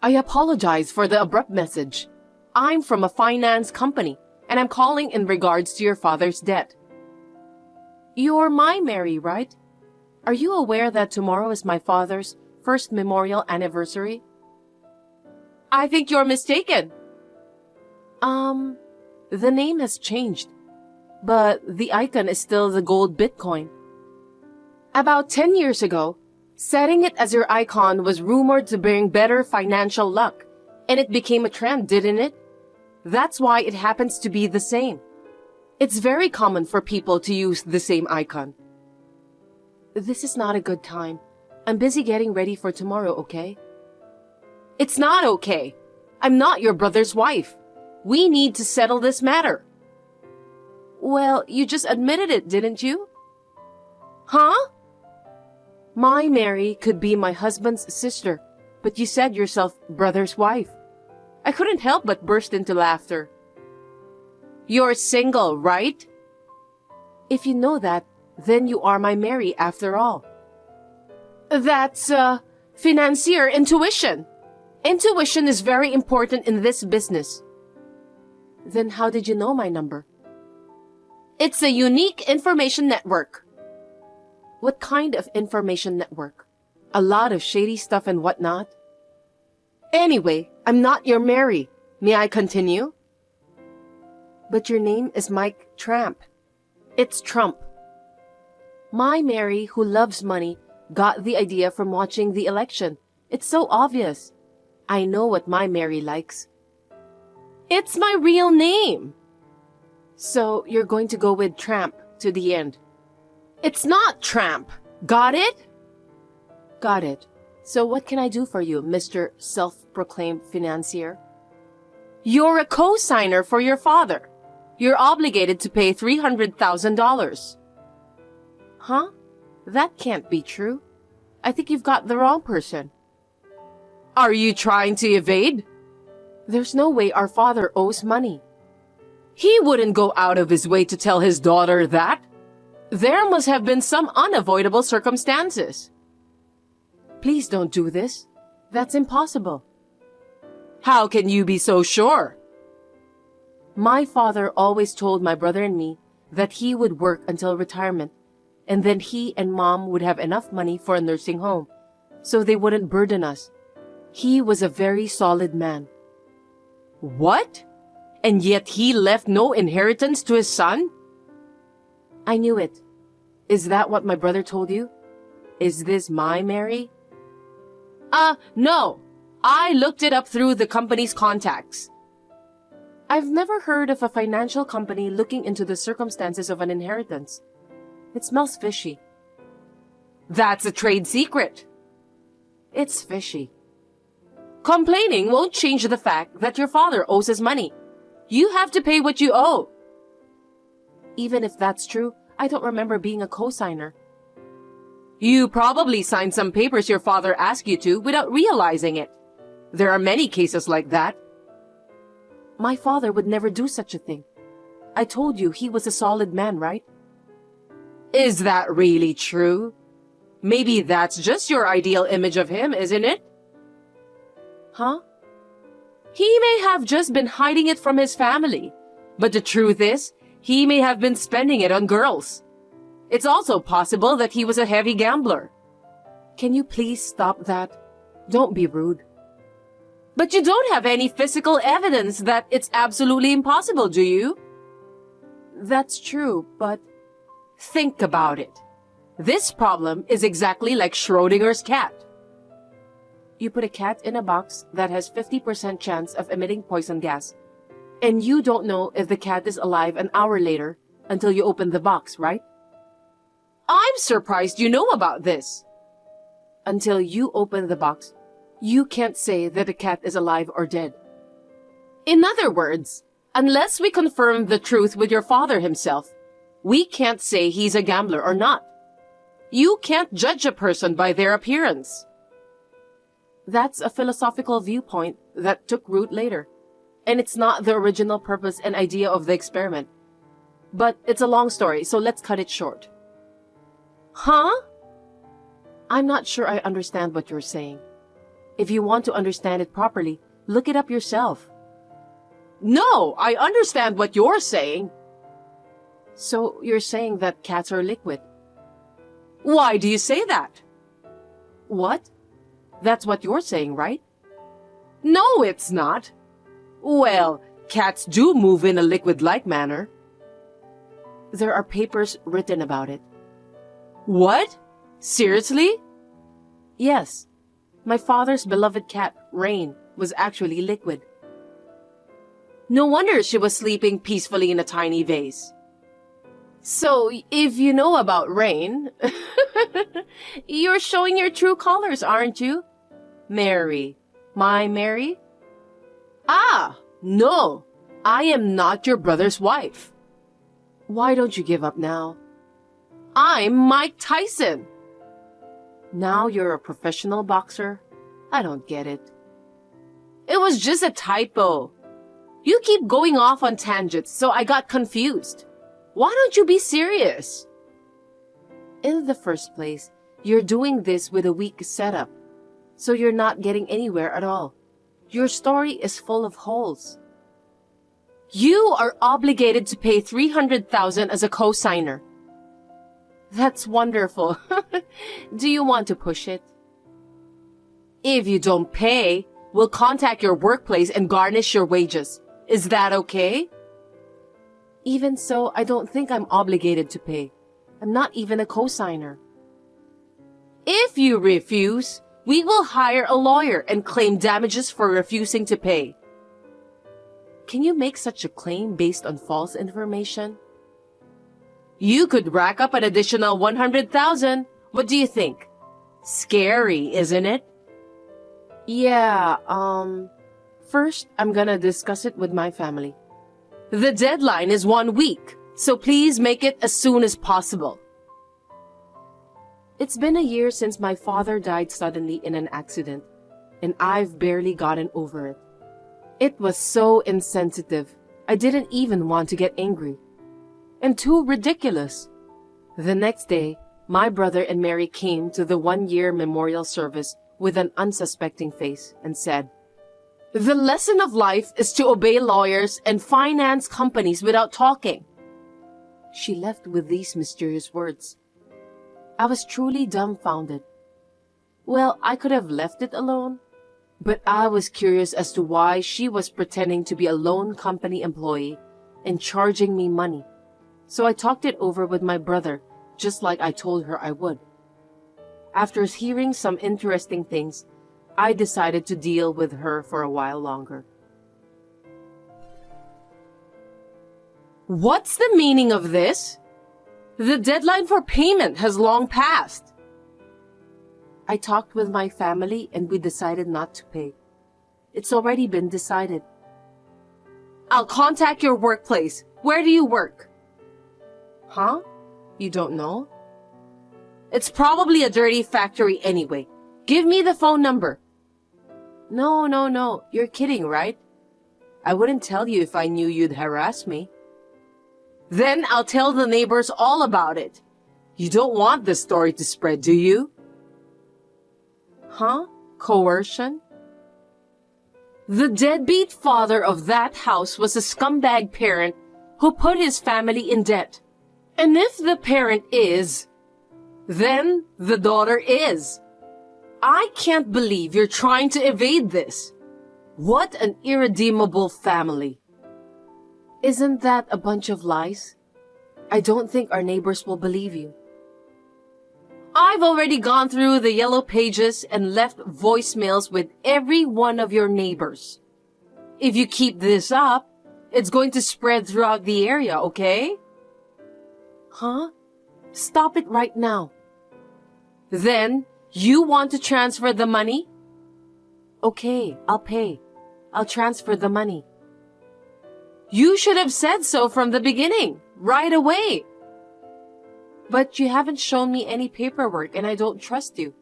I apologize for the abrupt message. I'm from a finance company, and I'm calling in regards to your father's debt. You're my Mary, right? Are you aware that tomorrow is my father's first memorial anniversary? I think you're mistaken. The name has changed, but the icon is still the gold Bitcoin. About 10 years ago, setting it as your icon was rumored to bring better financial luck, and it became a trend, didn't it? That's why it happens to be the same. It's very common for people to use the same icon. This is not a good time. I'm busy getting ready for tomorrow, okay? It's not okay. I'm not your brother's wife. We need to settle this matter. Well, you just admitted it, didn't you? Huh? My Mary could be my husband's sister, but you said yourself brother's wife. I couldn't help but burst into laughter. You're single, right? If you know that, then you are my Mary after all. That's, financier intuition. Intuition is very important in this business. Then how did you know my number? It's a unique information network. What kind of information network? A lot of shady stuff and whatnot? Anyway, I'm not your Mary. May I continue? But your name is Mike Tramp. It's Trump. My Mary, who loves money, got the idea from watching the election. It's so obvious. I know what my Mary likes. It's my real name. So you're going to go with Tramp to the end. It's not Tramp. Got it? Got it. So what can I do for you, Mr. Self-Proclaimed Financier? You're a co-signer for your father. You're obligated to pay $300,000. Huh? That can't be true. I think you've got the wrong person. Are you trying to evade? There's no way our father owes money. He wouldn't go out of his way to tell his daughter that. There must have been some unavoidable circumstances. Please don't do this. That's impossible. How can you be so sure? My father always told my brother and me that he would work until retirement, and then he and Mom would have enough money for a nursing home, so they wouldn't burden us. He was a very solid man. What? And yet he left no inheritance to his son? I knew it. Is that what my brother told you? Is this my Mary? No. I looked it up through the company's contacts. I've never heard of a financial company looking into the circumstances of an inheritance. It smells fishy. That's a trade secret. It's fishy. Complaining won't change the fact that your father owes his money. You have to pay what you owe. Even if that's true, I don't remember being a co-signer. You probably signed some papers your father asked you to without realizing it. There are many cases like that. My father would never do such a thing. I told you he was a solid man, right? Is that really true? Maybe that's just your ideal image of him, isn't it? Huh? He may have just been hiding it from his family, but the truth is, he may have been spending it on girls. It's also possible that he was a heavy gambler. Can you please stop that? Don't be rude. But you don't have any physical evidence that it's absolutely impossible, do you? That's true, but think about it. This problem is exactly like Schrodinger's cat. You put a cat in a box that has 50% chance of emitting poison gas, and you don't know if the cat is alive an hour later until you open the box, right? I'm surprised you know about this. Until you open the box, you can't say that the cat is alive or dead. In other words, unless we confirm the truth with your father himself, we can't say he's a gambler or not. You can't judge a person by their appearance. That's a philosophical viewpoint that took root later, and it's not the original purpose and idea of the experiment. But it's a long story, so let's cut it short. Huh? I'm not sure I understand what you're saying. If you want to understand it properly, look it up yourself. No, I understand what you're saying. So you're saying that cats are liquid? Why do you say that? What? That's what you're saying, right? No, it's not. Well, cats do move in a liquid-like manner. There are papers written about it. What? Seriously? Yes. My father's beloved cat, Rain, was actually liquid. No wonder she was sleeping peacefully in a tiny vase. So, if you know about Rain, you're showing your true colors, aren't you? Mary. My Mary? Ah, no. I am not your brother's wife. Why don't you give up now? I'm Mike Tyson. Now you're a professional boxer? I don't get it. It was just a typo. You keep going off on tangents, so I got confused. Why don't you be serious? In the first place, you're doing this with a weak setup, so you're not getting anywhere at all. Your story is full of holes. You are obligated to pay $300,000 as a co-signer. That's wonderful. Do you want to push it? If you don't pay, we'll contact your workplace and garnish your wages. Is that okay? Even so, I don't think I'm obligated to pay. I'm not even a co-signer. If you refuse, we will hire a lawyer and claim damages for refusing to pay. Can you make such a claim based on false information? You could rack up an additional $100,000. What do you think? Scary, isn't it? Yeah, first I'm gonna discuss it with my family. The deadline is 1 week, so please make it as soon as possible. It's been a year since my father died suddenly in an accident, and I've barely gotten over it. It was so insensitive, I didn't even want to get angry. And too ridiculous. The next day, my brother and Mary came to the 1-year memorial service with an unsuspecting face and said, "The lesson of life is to obey lawyers and finance companies without talking." She left with these mysterious words. I was truly dumbfounded. Well, I could have left it alone, but I was curious as to why she was pretending to be a loan company employee and charging me money. So I talked it over with my brother, just like I told her I would. After hearing some interesting things, I decided to deal with her for a while longer. What's the meaning of this? The deadline for payment has long passed. I talked with my family and we decided not to pay. It's already been decided. I'll contact your workplace. Where do you work? Huh? You don't know? It's probably a dirty factory anyway. Give me the phone number. No. You're kidding, right? I wouldn't tell you if I knew you'd harass me. Then I'll tell the neighbors all about it. You don't want this story to spread, do you? Huh? Coercion? The deadbeat father of that house was a scumbag parent who put his family in debt. And if the parent is, then the daughter is. I can't believe you're trying to evade this. What an irredeemable family. Isn't that a bunch of lies? I don't think our neighbors will believe you. I've already gone through the yellow pages and left voicemails with every one of your neighbors. If you keep this up, it's going to spread throughout the area, okay? Huh? Stop it right now. Then, you want to transfer the money? Okay, I'll pay. I'll transfer the money. You should have said so from the beginning, right away. But you haven't shown me any paperwork and I don't trust you.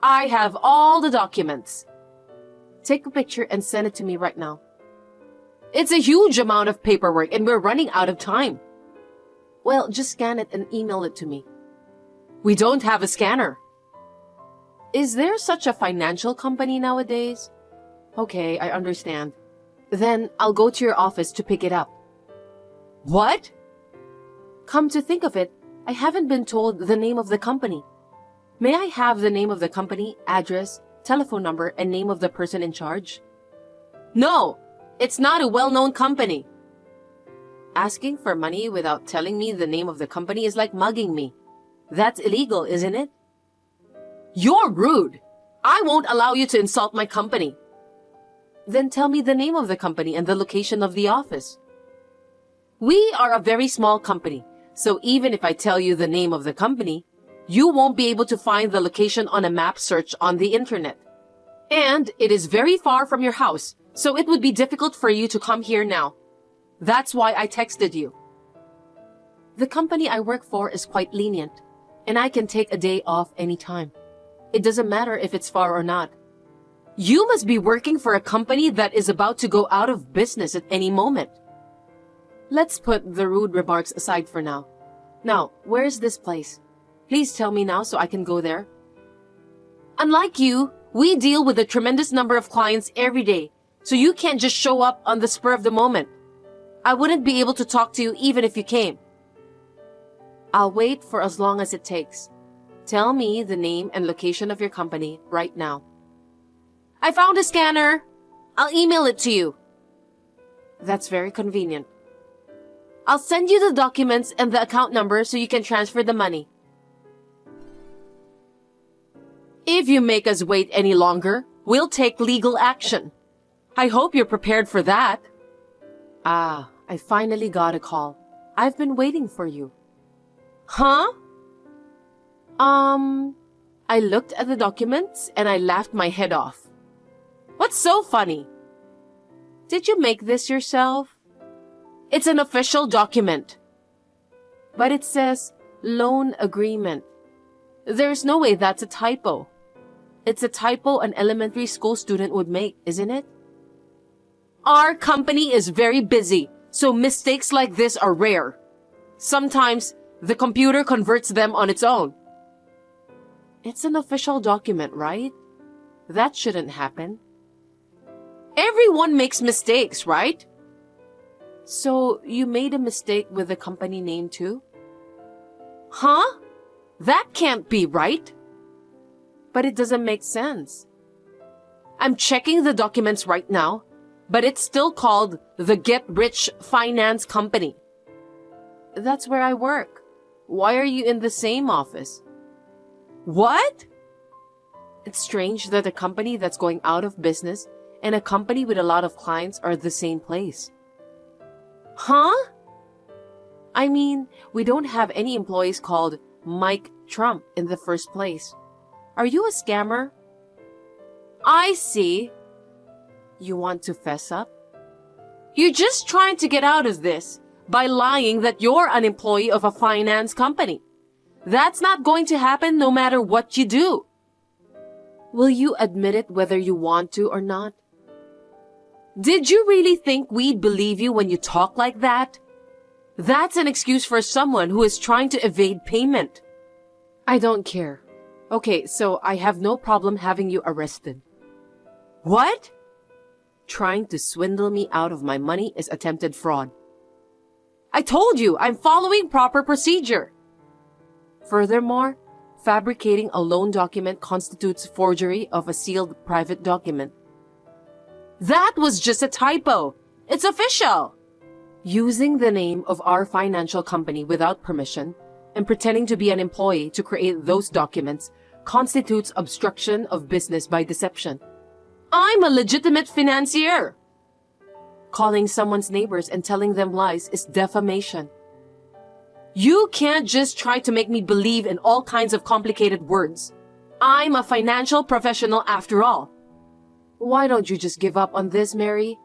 I have all the documents. Take a picture and send it to me right now. It's a huge amount of paperwork and we're running out of time. Well, just scan it and email it to me. We don't have a scanner. Is there such a financial company nowadays? Okay, I understand. Then I'll go to your office to pick it up. What? Come to think of it, I haven't been told the name of the company. May I have the name of the company, address, telephone number, and name of the person in charge? No, it's not a well-known company. Asking for money without telling me the name of the company is like mugging me. That's illegal, isn't it? You're rude. I won't allow you to insult my company. Then tell me the name of the company and the location of the office. We are a very small company, so even if I tell you the name of the company, you won't be able to find the location on a map search on the internet. And it is very far from your house, so it would be difficult for you to come here now. That's why I texted you. The company I work for is quite lenient, and I can take a day off anytime. It doesn't matter if it's far or not. You must be working for a company that is about to go out of business at any moment. Let's put the rude remarks aside for now. Now, where is this place? Please tell me now so I can go there. Unlike you, we deal with a tremendous number of clients every day, so you can't just show up on the spur of the moment. I wouldn't be able to talk to you even if you came. I'll wait for as long as it takes. Tell me the name and location of your company right now. I found a scanner. I'll email it to you. That's very convenient. I'll send you the documents and the account number so you can transfer the money. If you make us wait any longer, we'll take legal action. I hope you're prepared for that. Ah, I finally got a call. I've been waiting for you. Huh? I looked at the documents and I laughed my head off. What's so funny? Did you make this yourself? It's an official document. But it says loan agreement. There's no way that's a typo. It's a typo an elementary school student would make, isn't it? Our company is very busy, so mistakes like this are rare. Sometimes the computer converts them on its own. It's an official document, right? That shouldn't happen. Everyone makes mistakes, right? So you made a mistake with the company name too? Huh? That can't be right. But it doesn't make sense. I'm checking the documents right now, but it's still called the Get Rich Finance Company. That's where I work. Why are you in the same office? What? It's strange that a company that's going out of business and a company with a lot of clients are the same place. Huh? I mean, we don't have any employees called Mike Trump in the first place. Are you a scammer? I see. You want to fess up? You're just trying to get out of this by lying that you're an employee of a finance company. That's not going to happen no matter what you do. Will you admit it whether you want to or not? Did you really think we'd believe you when you talk like that? That's an excuse for someone who is trying to evade payment. I don't care. Okay, so I have no problem having you arrested. What? Trying to swindle me out of my money is attempted fraud. I told you, I'm following proper procedure. Furthermore, fabricating a loan document constitutes forgery of a sealed private document. That was just a typo. It's official. Using the name of our financial company without permission and pretending to be an employee to create those documents constitutes obstruction of business by deception. I'm a legitimate financier. Calling someone's neighbors and telling them lies is defamation. You can't just try to make me believe in all kinds of complicated words. I'm a financial professional after all. Why don't you just give up on this, Mary?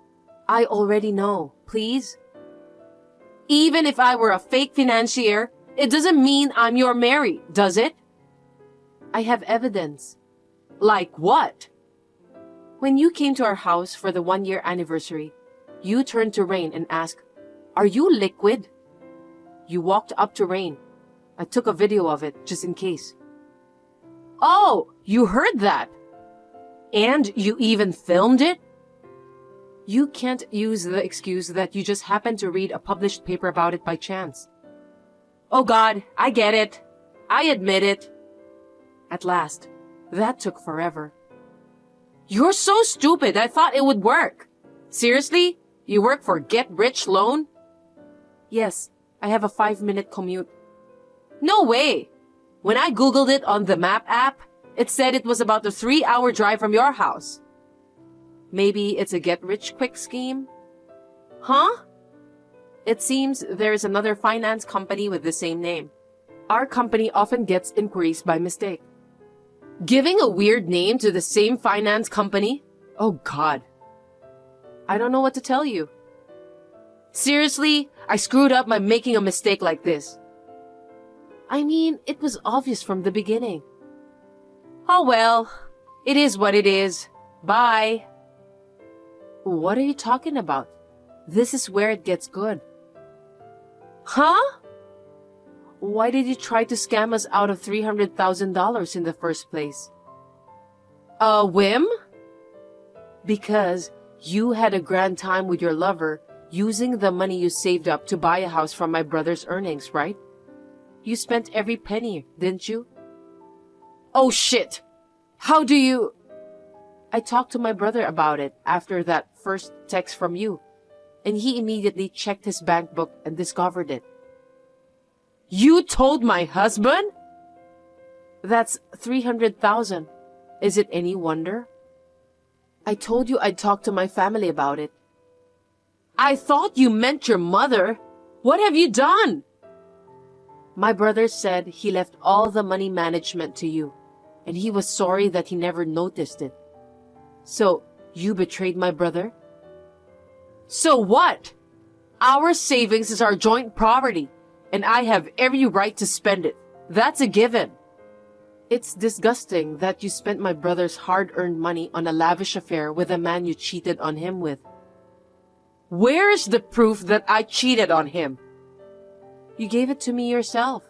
I already know. Please? Even if I were a fake financier, it doesn't mean I'm your Mary, does it? I have evidence. Like what? When you came to our house for the 1-year anniversary, you turned to Rain and asked, "Are you liquid?" You walked up to Rain. I took a video of it just in case. Oh, you heard that? And you even filmed it? You can't use the excuse that you just happened to read a published paper about it by chance. Oh God, I get it. I admit it. At last, that took forever. You're so stupid, I thought it would work. Seriously? You work for Get Rich Loan? Yes, I have a 5-minute commute. No way! When I googled it on the map app, it said it was about a 3-hour drive from your house. Maybe it's a get-rich-quick scheme? Huh? It seems there is another finance company with the same name. Our company often gets inquiries by mistake. Giving a weird name to the same finance company? Oh God. I don't know what to tell you. Seriously, I screwed up by making a mistake like this. I mean, it was obvious from the beginning. Oh well, it is what it is. Bye. What are you talking about? This is where it gets good. Huh? Why did you try to scam us out of $300,000 in the first place? A whim? Because you had a grand time with your lover using the money you saved up to buy a house from my brother's earnings, right? You spent every penny, didn't you? Oh shit! How do you... I talked to my brother about it after that first text from you, and he immediately checked his bank book and discovered it. You told my husband? That's $300,000. Is it any wonder? I told you I'd talk to my family about it. I thought you meant your mother. What have you done? My brother said he left all the money management to you, and he was sorry that he never noticed it. So, you betrayed my brother? So what? Our savings is our joint property, and I have every right to spend it. That's a given. It's disgusting that you spent my brother's hard-earned money on a lavish affair with a man you cheated on him with. Where is the proof that I cheated on him? You gave it to me yourself.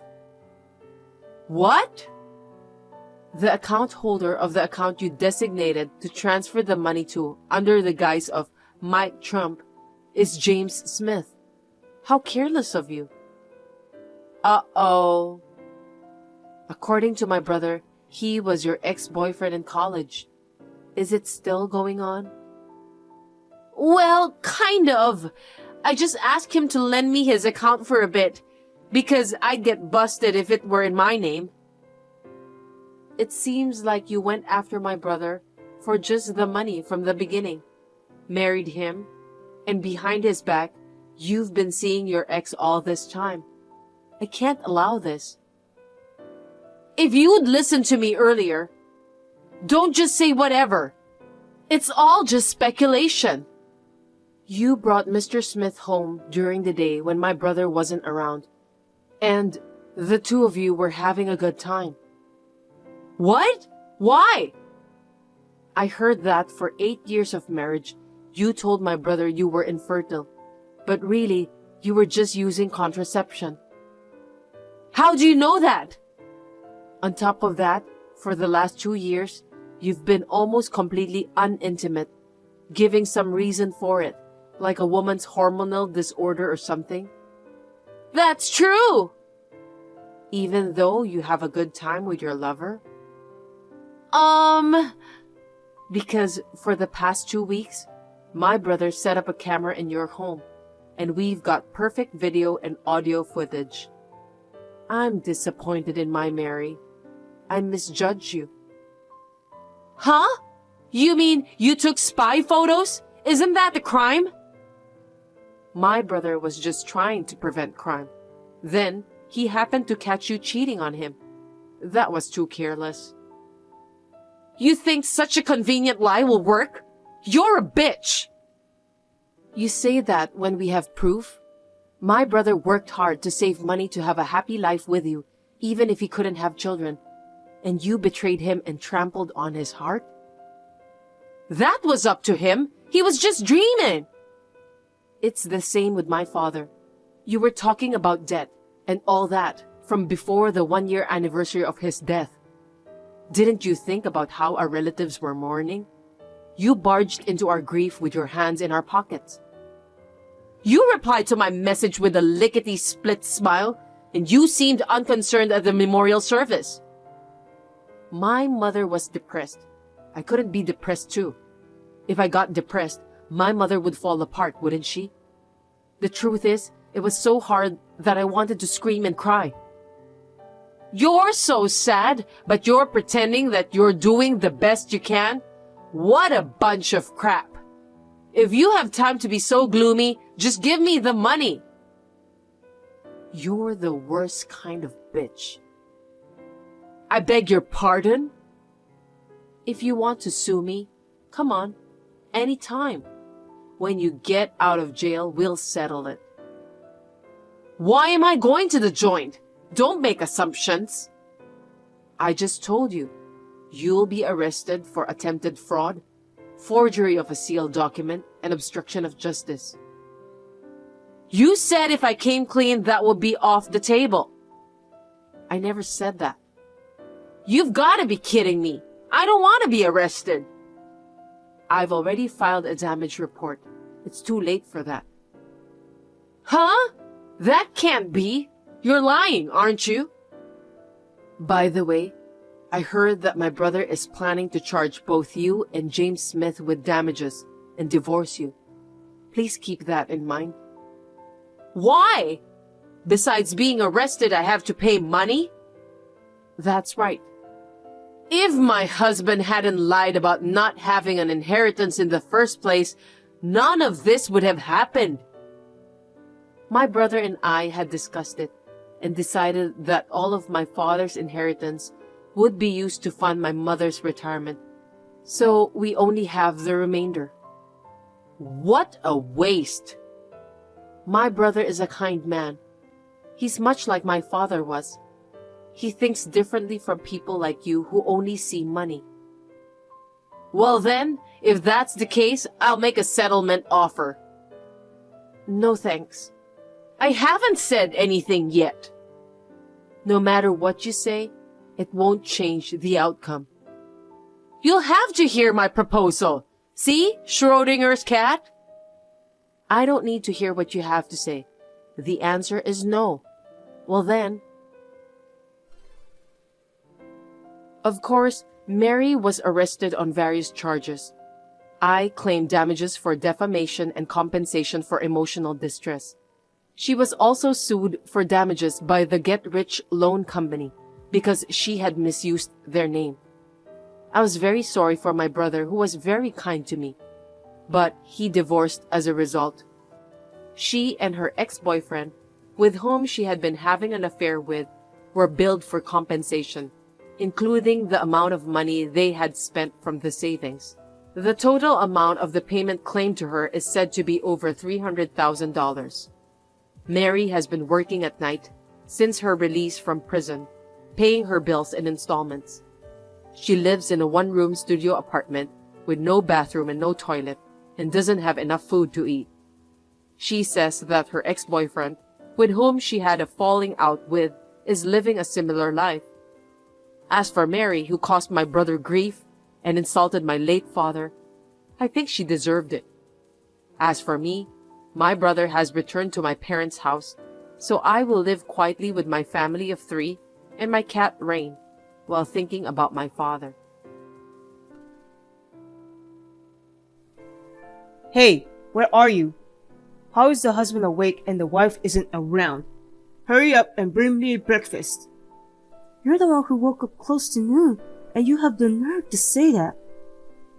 What? The account holder of the account you designated to transfer the money to under the guise of Mike Trump is James Smith. How careless of you. Uh-oh. According to my brother, he was your ex-boyfriend in college. Is it still going on? Well, kind of. I just asked him to lend me his account for a bit, because I'd get busted if it were in my name. It seems like you went after my brother for just the money from the beginning, married him, and behind his back, you've been seeing your ex all this time. I can't allow this. If you would listen to me earlier, don't just say whatever. It's all just speculation. You brought Mr. Smith home during the day when my brother wasn't around, and the two of you were having a good time. What? Why? I heard that for 8 years of marriage, you told my brother you were infertile, but really, you were just using contraception. How do you know that? On top of that, for the last 2 years, you've been almost completely unintimate, giving some reason for it, like a woman's hormonal disorder or something. That's true! Even though you have a good time with your lover? Because for the past 2 weeks, my brother set up a camera in your home, and we've got perfect video and audio footage. I'm disappointed in my Mary. I misjudged you. Huh? You mean you took spy photos? Isn't that a crime? My brother was just trying to prevent crime. Then, he happened to catch you cheating on him. That was too careless. You think such a convenient lie will work? You're a bitch! You say that when we have proof? My brother worked hard to save money to have a happy life with you, even if he couldn't have children. And you betrayed him and trampled on his heart? That was up to him. He was just dreaming. It's the same with my father. You were talking about debt and all that from before the 1-year anniversary of his death. Didn't you think about how our relatives were mourning? You barged into our grief with your hands in our pockets. You replied to my message with a lickety-split smile, and you seemed unconcerned at the memorial service. My mother was depressed. I couldn't be depressed too. If I got depressed, my mother would fall apart, wouldn't she? The truth is, it was so hard that I wanted to scream and cry. You're so sad, but you're pretending that you're doing the best you can? What a bunch of crap. If you have time to be so gloomy, just give me the money. You're the worst kind of bitch. I beg your pardon? If you want to sue me, come on, anytime. When you get out of jail, we'll settle it. Why am I going to the joint? Don't make assumptions. I just told you. You'll be arrested for attempted fraud, forgery of a sealed document, and obstruction of justice. You said if I came clean, that would be off the table. I never said that. You've got to be kidding me. I don't want to be arrested. I've already filed a damage report. It's too late for that. Huh? That can't be. You're lying, aren't you? By the way, I heard that my brother is planning to charge both you and James Smith with damages and divorce you. Please keep that in mind. Why? Besides being arrested, I have to pay money? That's right. If my husband hadn't lied about not having an inheritance in the first place, none of this would have happened. My brother and I had discussed it and decided that all of my father's inheritance would be used to fund my mother's retirement. So we only have the remainder. What a waste! My brother is a kind man. He's much like my father was. He thinks differently from people like you who only see money. Well then, if that's the case, I'll make a settlement offer. No thanks. I haven't said anything yet. No matter what you say, it won't change the outcome. You'll have to hear my proposal. See, Schrodinger's cat? I don't need to hear what you have to say. The answer is no. Well then. Of course, Mary was arrested on various charges. I claimed damages for defamation and compensation for emotional distress. She was also sued for damages by the Get Rich Loan Company because she had misused their name. I was very sorry for my brother, who was very kind to me, but he divorced as a result. She and her ex-boyfriend, with whom she had been having an affair with, were billed for compensation, including the amount of money they had spent from the savings. The total amount of the payment claimed to her is said to be over $300,000. Mary has been working at night since her release from prison, paying her bills in installments. She lives in a one-room studio apartment with no bathroom and no toilet and doesn't have enough food to eat. She says that her ex-boyfriend, with whom she had a falling out with, is living a similar life. As for Mary, who caused my brother grief and insulted my late father, I think she deserved it. As for me, my brother has returned to my parents' house, so I will live quietly with my family of 3 and my cat Rain while thinking about my father. Hey, where are you? How is the husband awake and the wife isn't around? Hurry up and bring me breakfast. You're the one who woke up close to noon, and you have the nerve to say that.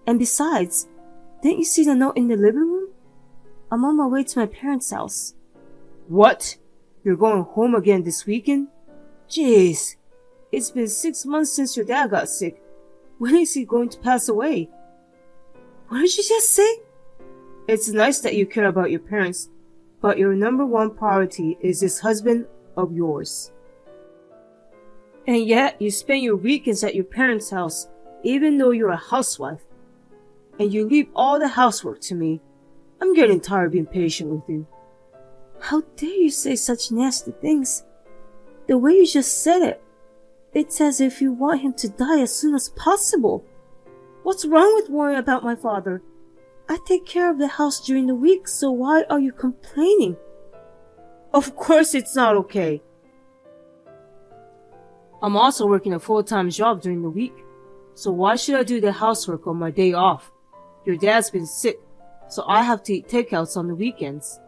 And besides, didn't you see the note in the living room? I'm on my way to my parents' house. What? You're going home again this weekend? Jeez, it's been 6 months since your dad got sick. When is he going to pass away? What did you just say? It's nice that you care about your parents, but your number one priority is this husband of yours. And yet, you spend your weekends at your parents' house, even though you're a housewife. And you leave all the housework to me. I'm getting tired of being patient with you. How dare you say such nasty things? The way you just said it. It's as if you want him to die as soon as possible. What's wrong with worrying about my father? I take care of the house during the week, so why are you complaining? Of course it's not okay. I'm also working a full-time job during the week, so why should I do the housework on my day off? Your dad's been sick, so I have to eat takeouts on the weekends.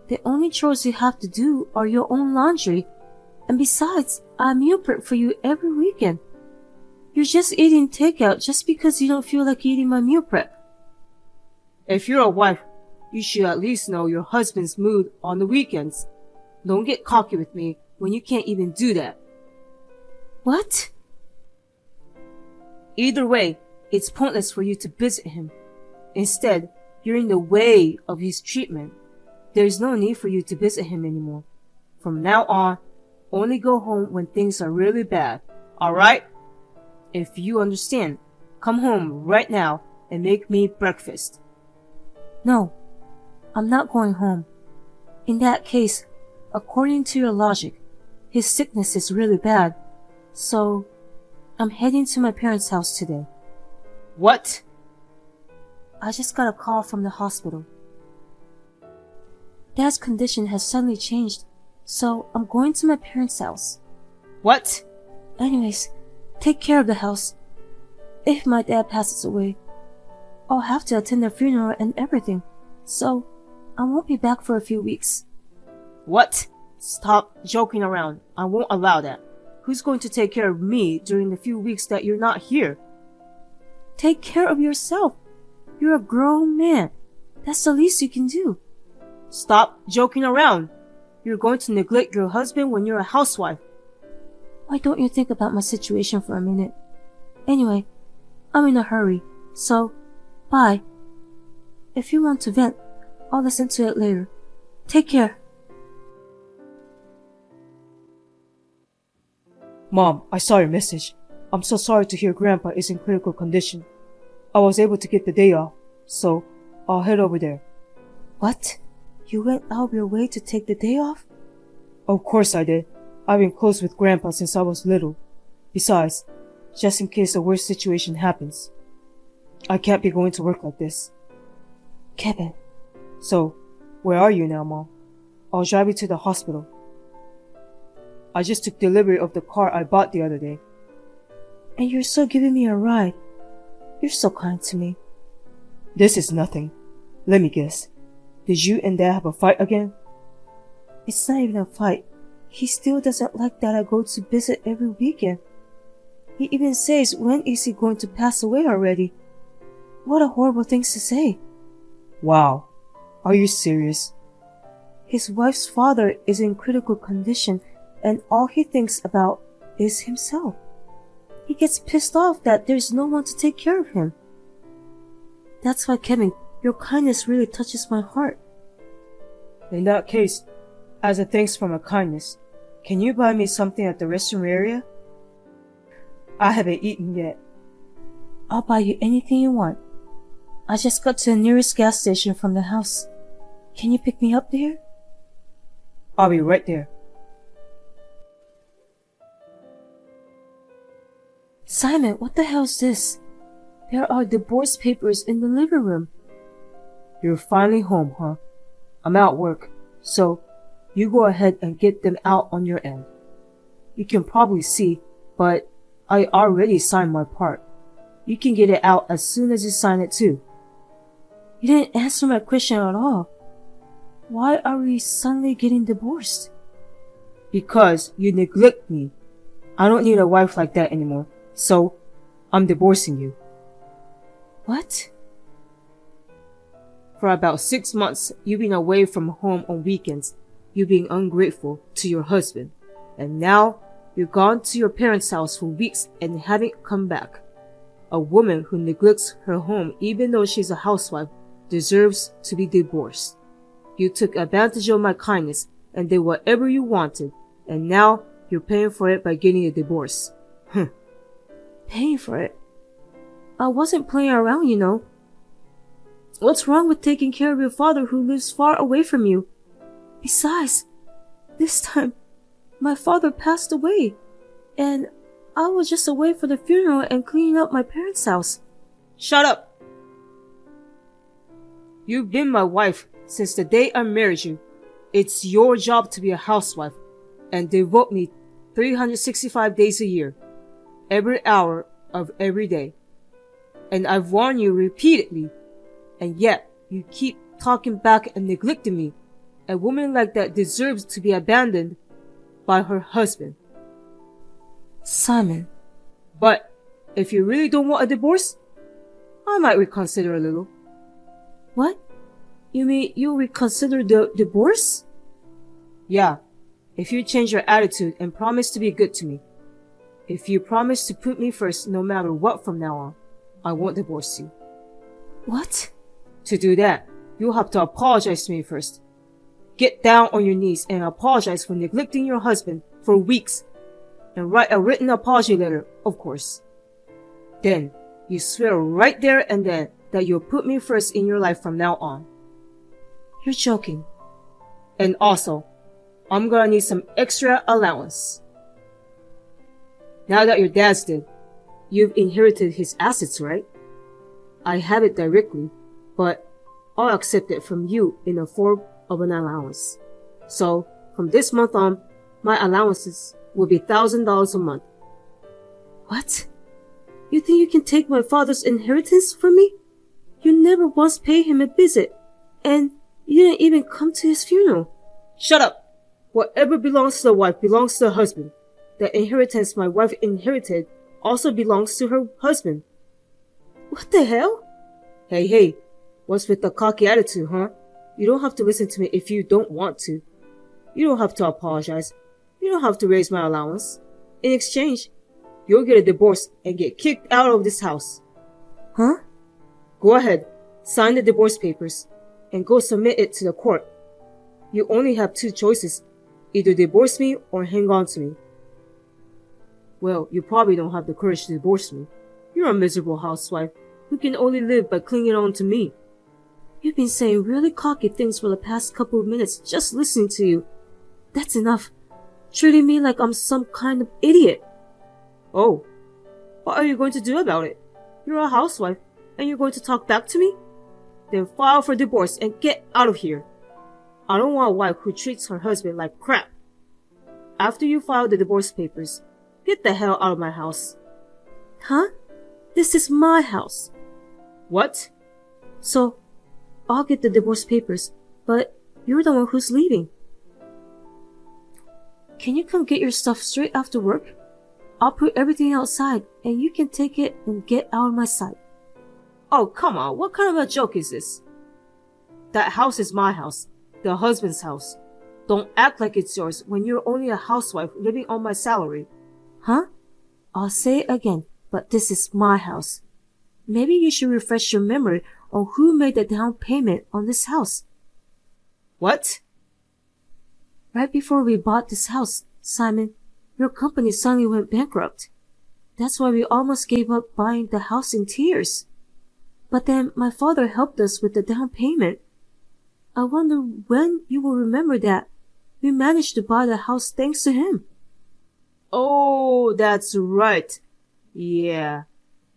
The only chores you have to do are your own laundry, and besides, I meal prep for you every weekend. You're just eating takeout just because you don't feel like eating my meal prep. If you're a wife, you should at least know your husband's mood on the weekends. Don't get cocky with me when you can't even do that. What? Either way, it's pointless for you to visit him. Instead, you're in the way of his treatment. There's no need for you to visit him anymore. From now on, only go home when things are really bad, alright? If you understand, come home right now and make me breakfast. No, I'm not going home. In that case, according to your logic, his sickness is really bad, so I'm heading to my parents' house today. What? I just got a call from the hospital. Dad's condition has suddenly changed, so I'm going to my parents' house. What? Anyways, take care of the house. If my dad passes away, I'll have to attend the funeral and everything, so I won't be back for a few weeks. What? Stop joking around. I won't allow that. Who's going to take care of me during the few weeks that you're not here? Take care of yourself. You're a grown man. That's the least you can do. Stop joking around. You're going to neglect your husband when you're a housewife. Why don't you think about my situation for a minute? Anyway, I'm in a hurry, so bye. If you want to vent, I'll listen to it later. Take care. Mom, I saw your message. I'm so sorry to hear Grandpa is in critical condition. I was able to get the day off, so I'll head over there. What? You went out of your way to take the day off? Of course I did. I've been close with Grandpa since I was little. Besides, just in case the worst situation happens. I can't be going to work like this. Kevin. So, where are you now, Mom? I'll drive you to the hospital. I just took delivery of the car I bought the other day. And you're still giving me a ride. You're so kind to me. This is nothing. Let me guess. Did you and Dad have a fight again? It's not even a fight. He still doesn't like that I go to visit every weekend. He even says, when is he going to pass away already? What a horrible thing to say. Wow. Are you serious? His wife's father is in critical condition and all he thinks about is himself. He gets pissed off that there's no one to take care of him. That's why, Kevin, your kindness really touches my heart. In that case, as a thanks for my kindness, can you buy me something at the restroom area? I haven't eaten yet. I'll buy you anything you want. I just got to the nearest gas station from the house. Can you pick me up there? I'll be right there. Simon, what the hell's this? There are divorce papers in the living room. You're finally home, huh? I'm at work, so you go ahead and get them out on your end. You can probably see, but I already signed my part. You can get it out as soon as you sign it too. You didn't answer my question at all. Why are we suddenly getting divorced? Because you neglect me. I don't need a wife like that anymore, so I'm divorcing you. What? For about 6 months, you've been away from home on weekends. You've been ungrateful to your husband. And now, you've gone to your parents' house for weeks and haven't come back. A woman who neglects her home even though she's a housewife deserves to be divorced. You took advantage of my kindness and did whatever you wanted, and now you're paying for it by getting a divorce. Paying for it? I wasn't playing around, you know. What's wrong with taking care of your father who lives far away from you? Besides, this time, my father passed away, and I was just away for the funeral and cleaning up my parents' house. Shut up! You've been my wife since the day I married you. It's your job to be a housewife and devote me 365 days a year, every hour of every day. And I've warned you repeatedly, and yet you keep talking back and neglecting me. A woman like that deserves to be abandoned by her husband. Simon. But if you really don't want a divorce, I might reconsider a little. What? You mean you'll reconsider the divorce? Yeah, if you change your attitude and promise to be good to me. If you promise to put me first no matter what from now on, I won't divorce you. What? To do that, you'll have to apologize to me first. Get down on your knees and apologize for neglecting your husband for weeks. And write a written apology letter, of course. Then, you swear right there and then that you'll put me first in your life from now on. You're joking. And also, I'm gonna need some extra allowance. Now that your dad's dead, you've inherited his assets, right? I have it directly, but I'll accept it from you in the form of an allowance. So, from this month on, my allowances will be $1,000 a month. What? You think you can take my father's inheritance from me? You never once paid him a visit, and you didn't even come to his funeral. Shut up! Whatever belongs to the wife belongs to the husband. The inheritance my wife inherited also belongs to her husband. What the hell? Hey, what's with the cocky attitude, huh? You don't have to listen to me if you don't want to. You don't have to apologize. You don't have to raise my allowance. In exchange, you'll get a divorce and get kicked out of this house. Huh? Go ahead, sign the divorce papers, and go submit it to the court. You only have two choices. Either divorce me or hang on to me. Well, you probably don't have the courage to divorce me. You're a miserable housewife who can only live by clinging on to me. You've been saying really cocky things for the past couple of minutes just listening to you. That's enough. Treating me like I'm some kind of idiot. Oh, what are you going to do about it? You're a housewife, and you're going to talk back to me? Then file for divorce and get out of here. I don't want a wife who treats her husband like crap. After you file the divorce papers, get the hell out of my house. Huh? This is my house. What? So, I'll get the divorce papers, but you're the one who's leaving. Can you come get your stuff straight after work? I'll put everything outside, and you can take it and get out of my sight. Oh, come on, what kind of a joke is this? That house is my house, the husband's house. Don't act like it's yours when you're only a housewife living on my salary. Huh? I'll say it again, but this is my house. Maybe you should refresh your memory on who made the down payment on this house. What? Right before we bought this house, Simon, your company suddenly went bankrupt. That's why we almost gave up buying the house in tears. But then my father helped us with the down payment. I wonder when you will remember that we managed to buy the house thanks to him. Oh, that's right. Yeah.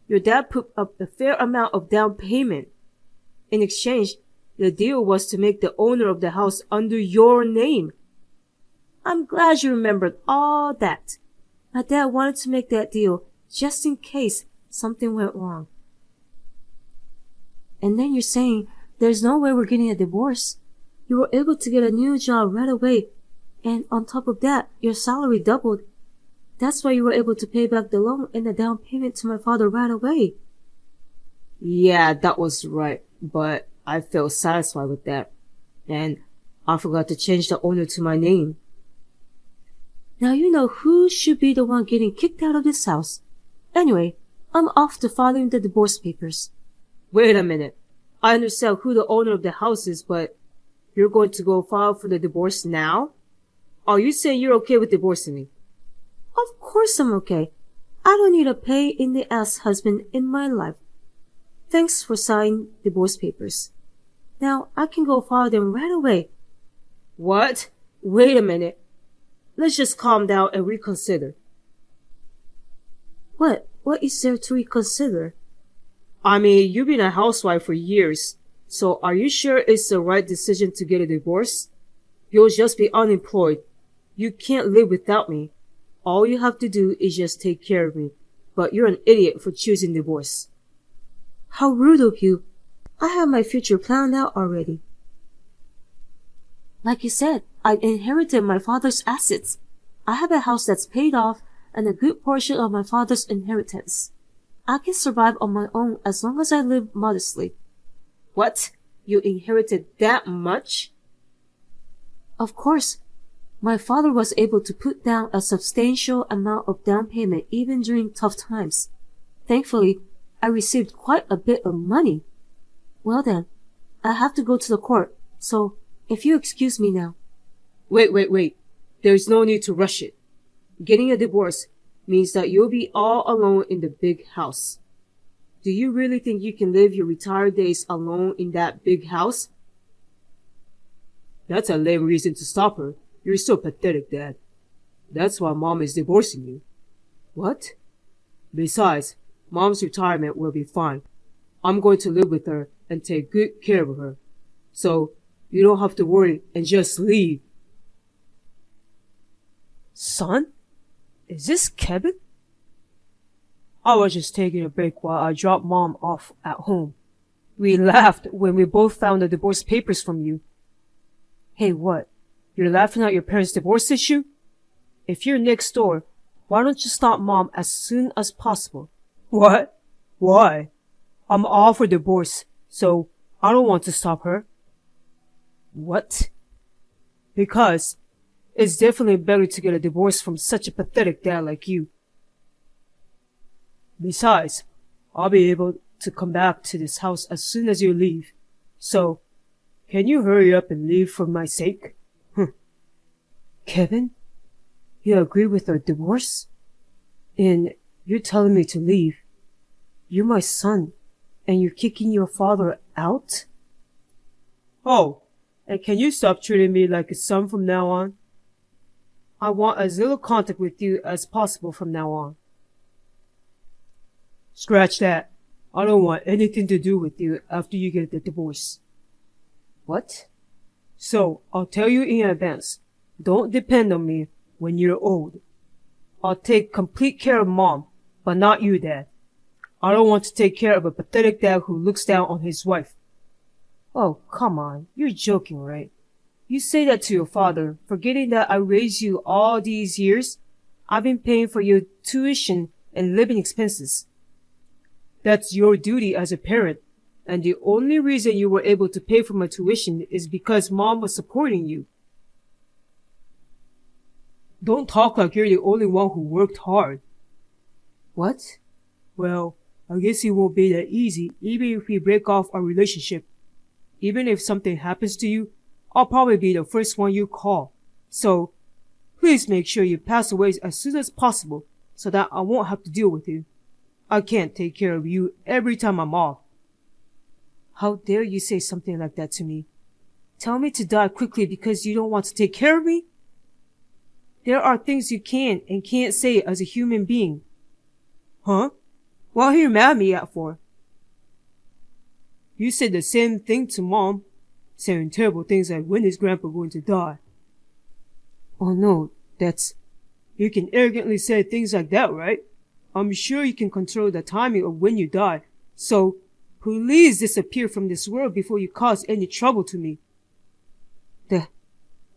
Your dad put up a fair amount of down payment. In exchange, the deal was to make the owner of the house under your name. I'm glad you remembered all that. My dad wanted to make that deal just in case something went wrong. And then you're saying there's no way we're getting a divorce. You were able to get a new job right away. And on top of that, your salary doubled. That's why you were able to pay back the loan and the down payment to my father right away. Yeah, that was right. But I felt satisfied with that. And I forgot to change the owner to my name. Now you know who should be the one getting kicked out of this house. Anyway, I'm off to filing the divorce papers. Wait a minute. I understand who the owner of the house is, but you're going to go file for the divorce now? Are you saying you're okay with divorcing me? Of course I'm okay. I don't need a pain-in-the-ass husband in my life. Thanks for signing divorce papers. Now I can go file them right away. What? Wait a minute. Let's just calm down and reconsider. What? What is there to reconsider? I mean, you've been a housewife for years, so are you sure it's the right decision to get a divorce? You'll just be unemployed. You can't live without me. All you have to do is just take care of me. But you're an idiot for choosing divorce. How rude of you. I have my future planned out already. Like you said, I inherited my father's assets. I have a house that's paid off and a good portion of my father's inheritance. I can survive on my own as long as I live modestly. What? You inherited that much? Of course. My father was able to put down a substantial amount of down payment even during tough times. Thankfully, I received quite a bit of money. Well then, I have to go to the court, so if you excuse me now. Wait. There's no need to rush it. Getting a divorce means that you'll be all alone in the big house. Do you really think you can live your retired days alone in that big house? That's a lame reason to stop her. You're so pathetic, Dad. That's why Mom is divorcing you. What? Besides, Mom's retirement will be fine. I'm going to live with her and take good care of her. So, you don't have to worry and just leave. Son? Is this Kevin? I was just taking a break while I dropped Mom off at home. We laughed when we both found the divorce papers from you. Hey, what? You're laughing at your parents' divorce issue? If you're next door, why don't you stop Mom as soon as possible? What? Why? I'm all for divorce, so I don't want to stop her. What? Because it's definitely better to get a divorce from such a pathetic dad like you. Besides, I'll be able to come back to this house as soon as you leave. So, can you hurry up and leave for my sake? Kevin? You agree with our divorce? And you're telling me to leave? You're my son, and you're kicking your father out? Oh, and can you stop treating me like a son from now on? I want as little contact with you as possible from now on. Scratch that. I don't want anything to do with you after you get the divorce. What? So, I'll tell you in advance. Don't depend on me when you're old. I'll take complete care of Mom, but not you, Dad. I don't want to take care of a pathetic dad who looks down on his wife. Oh, come on. You're joking, right? You say that to your father, forgetting that I raised you all these years. I've been paying for your tuition and living expenses. That's your duty as a parent, and the only reason you were able to pay for my tuition is because Mom was supporting you. Don't talk like you're the only one who worked hard. What? Well, I guess it won't be that easy even if we break off our relationship. Even if something happens to you, I'll probably be the first one you call. So, please make sure you pass away as soon as possible so that I won't have to deal with you. I can't take care of you every time I'm off. How dare you say something like that to me? Tell me to die quickly because you don't want to take care of me? There are things you can and can't say as a human being. Huh? What are you mad at me at for? You said the same thing to Mom, saying terrible things like when is Grandpa going to die? Oh no, you can arrogantly say things like that, right? I'm sure you can control the timing of when you die, so please disappear from this world before you cause any trouble to me.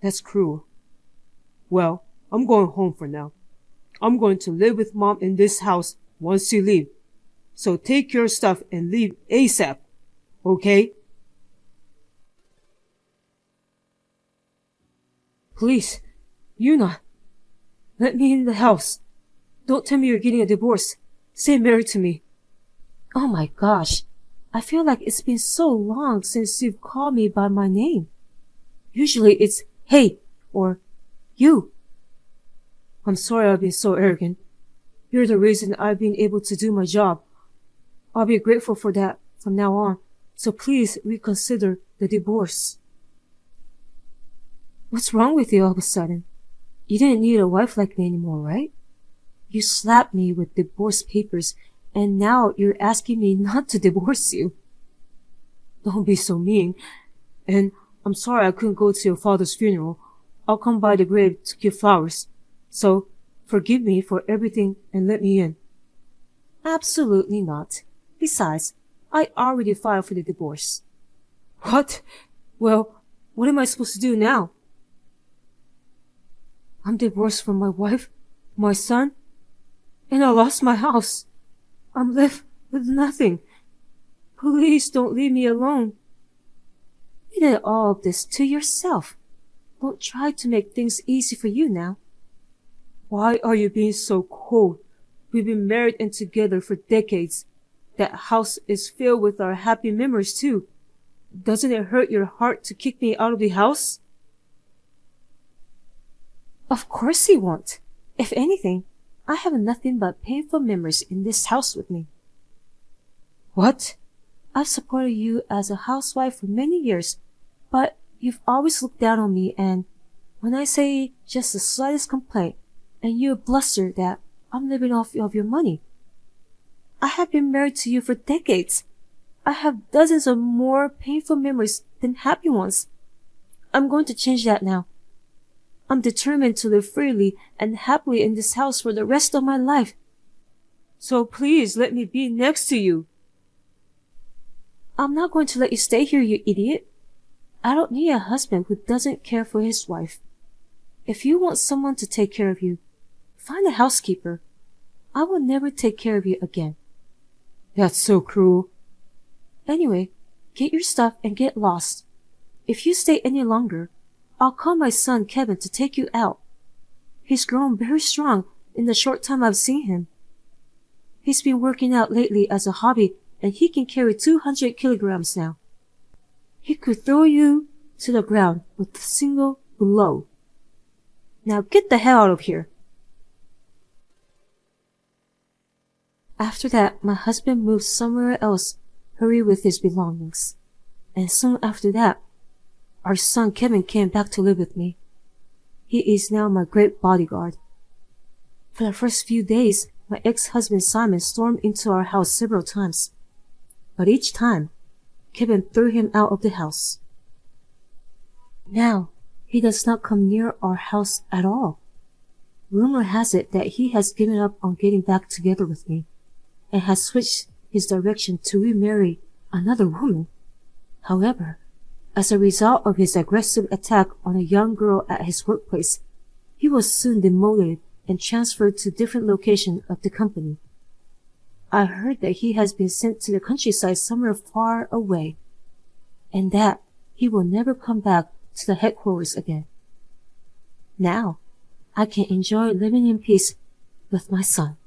That's cruel. Well, I'm going home for now. I'm going to live with Mom in this house once you leave. So take your stuff and leave ASAP, okay? Please, Yuna, let me in the house. Don't tell me you're getting a divorce. Stay married to me. Oh my gosh, I feel like it's been so long since you've called me by my name. Usually it's hey or you. I'm sorry I've been so arrogant. You're the reason I've been able to do my job. I'll be grateful for that from now on, so please reconsider the divorce. What's wrong with you all of a sudden? You didn't need a wife like me anymore, right? You slapped me with divorce papers, and now you're asking me not to divorce you. Don't be so mean. And I'm sorry I couldn't go to your father's funeral. I'll come by the grave to give flowers. So, forgive me for everything and let me in. Absolutely not. Besides, I already filed for the divorce. What? Well, what am I supposed to do now? I'm divorced from my wife, my son, and I lost my house. I'm left with nothing. Please don't leave me alone. You did all of this to yourself. Don't try to make things easy for you now. Why are you being so cold? We've been married and together for decades. That house is filled with our happy memories too. Doesn't it hurt your heart to kick me out of the house? Of course he won't. If anything, I have nothing but painful memories in this house with me. What? I've supported you as a housewife for many years, but you've always looked down on me, and when I say just the slightest complaint, and you bluster that I'm living off of your money. I have been married to you for decades. I have dozens of more painful memories than happy ones. I'm going to change that now. I'm determined to live freely and happily in this house for the rest of my life. So please let me be next to you. I'm not going to let you stay here, you idiot. I don't need a husband who doesn't care for his wife. If you want someone to take care of you, find a housekeeper. I will never take care of you again. That's so cruel. Anyway, get your stuff and get lost. If you stay any longer, I'll call my son Kevin to take you out. He's grown very strong in the short time I've seen him. He's been working out lately as a hobby, and he can carry 200 kilograms now. He could throw you to the ground with a single blow. Now get the hell out of here. After that, my husband moved somewhere else, hurried with his belongings. And soon after that, our son Kevin came back to live with me. He is now my great bodyguard. For the first few days, my ex-husband Simon stormed into our house several times. But each time, Kevin threw him out of the house. Now, he does not come near our house at all. Rumor has it that he has given up on getting back together with me, and has switched his direction to remarry another woman. However, as a result of his aggressive attack on a young girl at his workplace, he was soon demoted and transferred to a different location of the company. I heard that he has been sent to the countryside somewhere far away, and that he will never come back to the headquarters again. Now, I can enjoy living in peace with my son.